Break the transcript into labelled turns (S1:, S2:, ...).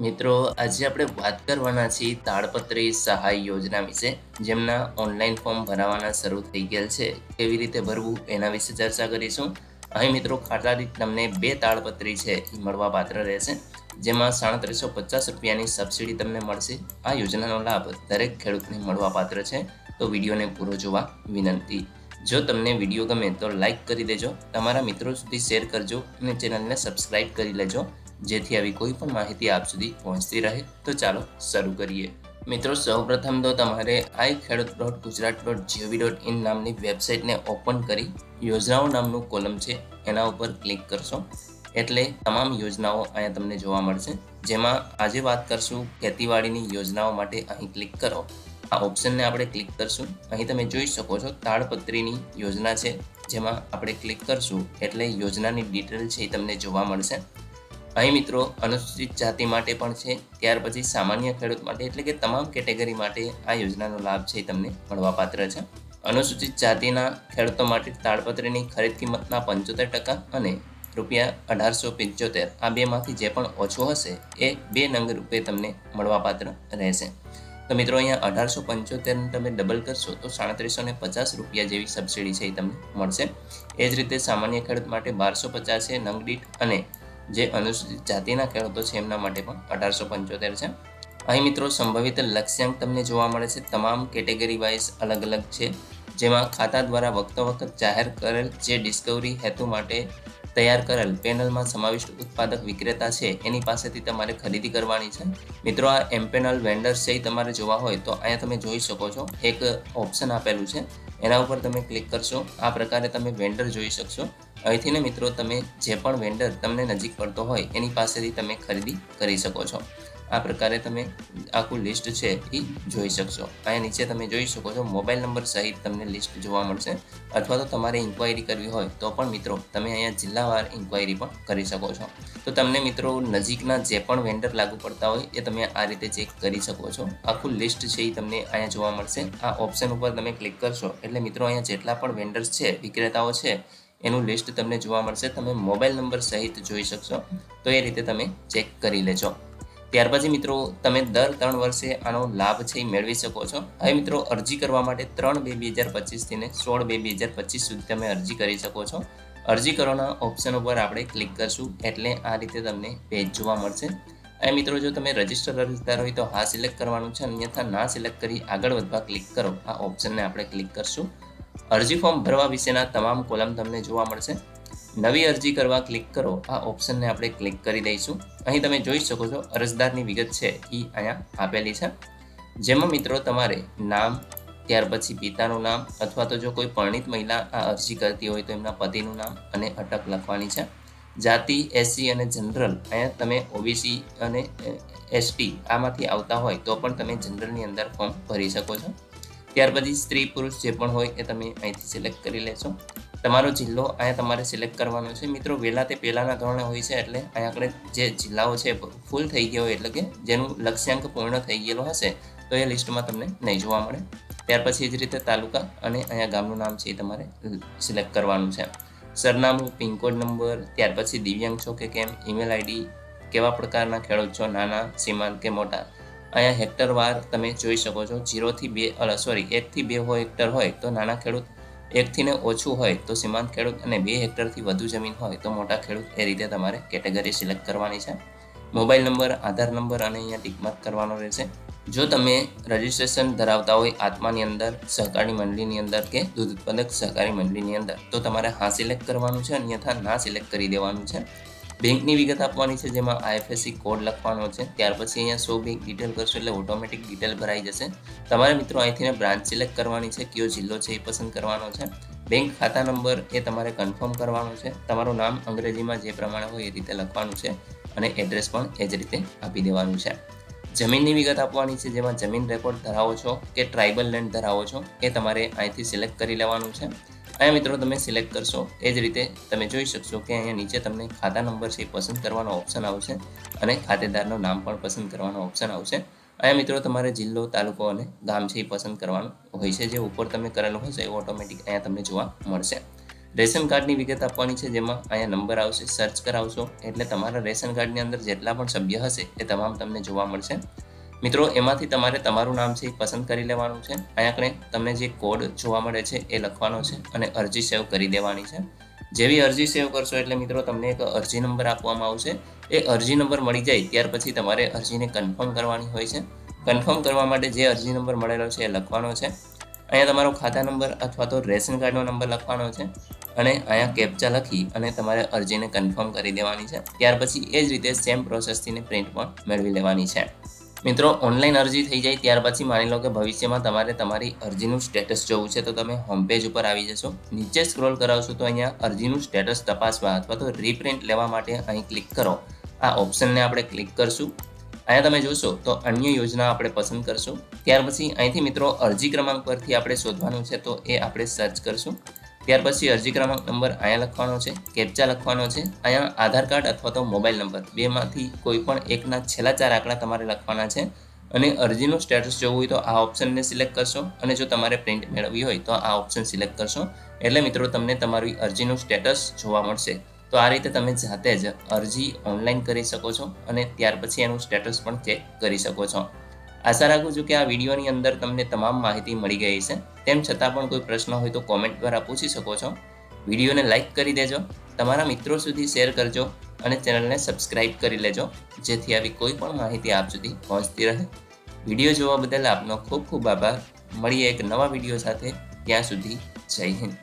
S1: મિત્રો, આજે આપણે વાત કરવાના છીએ તાડપત્રી સહાય યોજના વિશે, જેમના ઓનલાઈન ફોર્મ ભરાવાના શરૂ થઈ ગયેલ છે. કેવી રીતે ભરવું એના વિશે ચર્ચા કરીશું. અહીં મિત્રો ખાતાથી તમને 2 તાડપત્રી છે એ મળવા પાત્ર રહેશે, જેમાં 3750 રૂપિયાની સબસિડી તમને મળશે. આ યોજનાનો લાભ દરેક ખેડૂતને મળવા પાત્ર છે, તો વિડીયોને પૂરો જોવા વિનંતી. જો તમને વિડીયો ગમે તો લાઈક કરી દેજો, તમારા મિત્રો સુધી શેર કરજો અને ચેનલને સબસ્ક્રાઈબ કરી લેજો, જેથી આવી કોઈ પણ માહિતી આપ સુધી પહોંચતી રહે. તો ચાલો શરૂ કરીએ. મિત્રો, સૌપ્રથમ તો તમારે iKheduત.gujarat.gov.in નામની વેબસાઇટને ઓપન કરી યોજનાઓ નામનું કોલમ છે એના ઉપર ક્લિક કરશો એટલે તમામ યોજનાઓ અહીંયા તમને જોવા મળશે. જેમાં આજે વાત કરશું ખેતીવાડીની યોજનાઓ માટે. અહીં ક્લિક કરો, આ ઓપ્શનને આપણે ક્લિક કરશું. અહીં તમે જોઈ શકો છો તાડપત્રીની યોજના છે, જેમાં આપણે ક્લિક કરશું એટલે યોજનાની ડિટેલ છે એ તમને જોવા મળશે. અહીં મિત્રો અનુસૂચિત જાતિ માટે પણ છે, ત્યાર પછી સામાન્ય ખેડૂત માટે, એટલે કે તમામ કેટેગરી માટે આ યોજનાનો લાભ છે એ તમને મળવાપાત્ર છે. અનુસૂચિત જાતિના ખેડૂતો માટે તાડપત્રીની ખરીદ કિંમતના 75% અને ₹1875 આ બેમાંથી જે પણ ઓછું હશે એ 2 નંગ રૂપે તમને મળવાપાત્ર રહેશે. તો મિત્રો, અહીંયા 1875 તમે ડબલ કરશો તો 3750 રૂપિયા જેવી સબસિડી છે એ તમને મળશે. એ જ રીતે સામાન્ય ખેડૂત માટે 1250 છે નંગ દીઠ, અને જે અનુસૂચિત જાતિના ખેડૂતો છે એમના માટે પણ 1875 છે. અહીં મિત્રો સંભવિત લક્ષ્યાંક તમને જોવા મળે છે. તમામ કેટેગરી વાઇઝ અલગ અલગ છે, જેમાં ખાતા દ્વારા વખત જાહેર કરેલ જે ડિસ્કવરી હેતુ માટે તૈયાર કરેલ પેનલમાં સમાવિષ્ટ ઉત્પાદક વિક્રેતા છે એની પાસેથી તમારે ખરીદી કરવાની છે. મિત્રો, આ એમપેનલ વેન્ડર્સ છે એ તમારે જોવા હોય તો અહીંયા તમે જોઈ શકો છો એક ઓપ્શન આપેલું છે, એના ઉપર તમે ક્લિક કરશો. આ પ્રકારે તમે વેન્ડર જોઈ શકશો. અહીંથી ને મિત્રો, તમે જે પણ વેન્ડર તમને નજીક પડતો હોય એની પાસેથી તમે ખરીદી કરી શકો છો. આ પ્રકારે તમે આખું લિસ્ટ છે એ જોઈ શકશો. અહીંયા નીચે તમે જોઈ શકો છો મોબાઈલ નંબર સહિત તમને લિસ્ટ જોવા મળશે. અથવા તો તમારે ઇન્ક્વાયરી કરવી હોય તો પણ મિત્રો તમે અહીંયા જિલ્લાવાર ઇન્ક્વાયરી પણ કરી શકો છો. તો તમને મિત્રો નજીકના જે પણ વેન્ડર લાગુ પડતા હોય એ તમે આ રીતે ચેક કરી શકો છો. આખું લિસ્ટ છે એ તમને અહીંયા જોવા મળશે. આ ઓપ્શન ઉપર તમે ક્લિક કરશો એટલે મિત્રો અહીંયા જેટલા પણ વેન્ડર્સ છે, વિક્રેતાઓ છે, એનું લિસ્ટ તમને જોવા મળશે. તમે મોબાઈલ નંબર સહિત જોઈ શકશો. તો એ રીતે તમે ચેક કરી લેજો. ત્યાર પછી મિત્રો તમે દર 3 વર્ષે આનો લાભ છે એ મેળવી શકો છો. હવે મિત્રો અરજી કરવા માટે 3/2/2025 થી 16/2/2025 સુધી તમે અરજી કરી શકો છો. અરજી કરવાના ઓપ્શન ઉપર આપણે ક્લિક કરશું એટલે આ રીતે તમને પેજ જોવા મળશે. અહીં મિત્રો જો તમે રજિસ્ટર અરજદાર હોય તો હા સિલેક્ટ કરવાનું છે, અન્યથા ના સિલેક્ટ કરી આગળ વધવા ક્લિક કરો. આ ઓપ્શનને આપણે ક્લિક કરશું. અરજી ફોર્મ ભરવા વિશેના તમામ કોલમ તમને જોવા મળશે. નવી અરજી કરવા ક્લિક કરો. આ ઓપ્શનને આપણે ક્લિક કરી દઈશું. અહીં તમે જોઈ શકો છો અરજદારની વિગત છે એ અહીંયા આપેલી છે, જેમાં મિત્રો તમારે નામ, ત્યાર પછી પિતાનું નામ, અથવા તો જો કોઈ પરણિત મહિલા આ અરજી કરતી હોય તો એમના પતિનું નામ અને અટક લખવાની છે. જાતિ એસસી અને જનરલ, અહીંયા તમે ઓબીસી અને એસટી આમાંથી આવતા હોય તો પણ તમે જનરલની અંદર ફોર્મ ભરી શકો છો. ત્યાર પછી સ્ત્રી પુરુષ જે પણ હોય એ તમે અહીંથી સિલેક્ટ કરી લેશો. તમારો જિલ્લો અહીંયા તમારે સિલેક્ટ કરવાનો છે. મિત્રો વહેલા તે પહેલાંના ધોરણે હોય છે, એટલે અહીંયા આપણે જે જિલ્લાઓ છે ફૂલ થઈ ગયા હોય, એટલે કે જેનું લક્ષ્યાંક પૂર્ણ થઈ ગયેલો હશે તો એ લિસ્ટમાં તમને નહીં જોવા મળે. ત્યાર પછી એ જ રીતે તાલુકા અને અહીંયા ગામનું નામ છે એ તમારે સિલેક્ટ કરવાનું છે. સરનામું, પિનકોડ નંબર, ત્યાર પછી દિવ્યાંગ છો કે કેમ, ઈમેલ આઈડી, કેવા પ્રકારના ખેડૂત છો, નાના, સીમાંત કે મોટા. અહીંયા હેક્ટર વાર તમે જોઈ શકો છો. 1 થી 2 હેક્ટર હોય તો નાના ખેડૂત, 1 થી ઓછું હોય તો સીમાંત ખેડૂત, અને 2 હેક્ટરથી વધુ જમીન હોય તો મોટા ખેડૂત. એ રીતે તમારે કેટેગરી સિલેક્ટ કરવાની છે. મોબાઈલ નંબર, આધાર નંબર અને અહીંયા ટિકમાર્ક કરવાનો રહેશે. જો તમે રજિસ્ટ્રેશન ધરાવતા હોય આત્માની અંદર, સહકારી મંડળીની અંદર કે દૂધ ઉત્પાદક સહકારી મંડળીની અંદર તો તમારે હા સિલેક્ટ કરવાનું છે, અન્યથા ના સિલેક્ટ કરી દેવાનું છે. બેંકની વિગત આપવાની છે, જેમાં આઈએફએસસી કોડ લખવાનો છે. ત્યાર પછી અહીંયા શો બેંક ડિટેલ કરશો એટલે ઓટોમેટિક ડિટેલ ભરાઈ જશે. તમારે મિત્રો અહીંથી બ્રાન્ચ સિલેક્ટ કરવાની છે, કયો જિલ્લો છે એ પસંદ કરવાનો છે. બેંક ખાતા નંબર એ તમારે કન્ફર્મ કરવાનો છે. તમારું નામ અંગ્રેજીમાં જે પ્રમાણે હોય એ રીતે લખવાનું છે, અને એડ્રેસ પણ એ જ રીતે આપી દેવાનું છે. જમીનની વિગત આપવાની છે, જેમાં જમીન રેકોર્ડ ધરાવો છો કે ટ્રાઇબલ લેન્ડ ધરાવો છો એ તમારે અહીંથી સિલેક્ટ કરી લેવાનું છે. અહીંયા મિત્રો તમે સિલેક્ટ કરશો એ જ રીતે તમે જોઈ શકશો કે અહીંયા નીચે તમને ખાતા નંબર છે એ પસંદ કરવાનો ઓપ્શન આવશે, અને ખાતેદારનું નામ પણ પસંદ કરવાનો ઓપ્શન આવશે. અહીંયા મિત્રો તમારે જિલ્લો, તાલુકો અને ગામ છે એ પસંદ કરવાનું હોય છે. જે ઉપર તમે કરેલું હશે એ ઓટોમેટિક અહીંયા તમને જોવા મળશે. રેશન કાર્ડની વિગત આપવાની છે, જેમાં અહીંયા નંબર આવશે, સર્ચ કરાવશો એટલે તમારા રેશન કાર્ડની અંદર જેટલા પણ સભ્ય હશે એ તમામ તમને જોવા મળશે. મિત્રો, એમાંથી તમારે તમારું નામ છે એ પસંદ કરી લેવાનું છે. અહીંયા કણે તમને જે કોડ જોવા મળે છે એ લખવાનો છે અને અરજી સેવ કરી દેવાની છે. જેવી અરજી સેવ કરશો એટલે મિત્રો તમને એક અરજી નંબર આપવામાં આવશે. એ અરજી નંબર મળી જાય ત્યાર પછી તમારે અરજીને કન્ફર્મ કરવાની હોય છે. કન્ફર્મ કરવા માટે જે અરજી નંબર મળેલો છે એ લખવાનો છે. અહીંયા તમારો ખાતા નંબર અથવા તો રેશન કાર્ડનો નંબર લખવાનો છે અને અહીંયા કેપ્ચા લખી અને તમારે અરજીને કન્ફર્મ કરી દેવાની છે. ત્યાર પછી એ જ રીતે સેમ પ્રોસેસથી પ્રિન્ટ પણ મેળવી લેવાની છે. મિત્રો, ઓનલાઈન અરજી થઈ જાય ત્યાર પછી માની લો કે ભવિષ્યમાં તમારે તમારી અરજીનું સ્ટેટસ જોવું છે, તો તમે હોમ પેજ ઉપર આવી જશો. નીચે સ્ક્રોલ કરાવશો તો અહીંયા અરજીનું સ્ટેટસ તપાસવા અથવા તો રીપ્રિન્ટ લેવા માટે અહીં ક્લિક કરો. આ ઓપ્શનને આપણે ક્લિક કરશું. અહીંયા તમે જોશો તો અન્ય યોજના આપણે પસંદ કરશું. ત્યાર પછી અહીંથી મિત્રો અરજી ક્રમાંક પરથી આપણે શોધવાનું છે, તો એ આપણે સર્ચ કરશું. ત્યાર પછી અરજી ક્રમાંક નંબર અહીંયા લખવાનો છે, કેપ્ચા લખવાનો છે. અહીંયા આધાર કાર્ડ અથવા તો મોબાઈલ નંબર બેમાંથી કોઈ પણ એકના છેલ્લા 4 આંકડા તમારે લખવાના છે. અને અરજીનું સ્ટેટસ જોવું હોય તો આ ઓપ્શનને સિલેક્ટ કરશો અને જો તમારે પ્રિન્ટ મેળવવી હોય તો આ ઓપ્શન સિલેક્ટ કરશો. એટલે મિત્રો તમને તમારી અરજીનું સ્ટેટસ જોવા મળશે. તો આ રીતે તમે જાતે જ અરજી ઓનલાઈન કરી શકો છો અને ત્યાર પછી એનું સ્ટેટસ પણ ચેક કરી શકો છો. આશા રાખું છું કે આ વિડીયોની અંદર તમને તમામ માહિતી મળી ગઈ છે. તેમ છતાં પણ કોઈ પ્રશ્ન હોય તો કોમેન્ટ દ્વારા પૂછી શકો છો. વિડીયોને લાઇક કરી દેજો, તમારા મિત્રો સુધી શેર કરજો અને ચેનલને સબસ્ક્રાઇબ કરી લેજો, જેથી આવી કોઈ પણ માહિતી આપ સુધી પહોંચતી રહે. વિડીયો જોવા બદલ આપનો ખૂબ ખૂબ આભાર. મળીએ એક નવા વિડીયો સાથે. ત્યાં સુધી જય હિન્દ.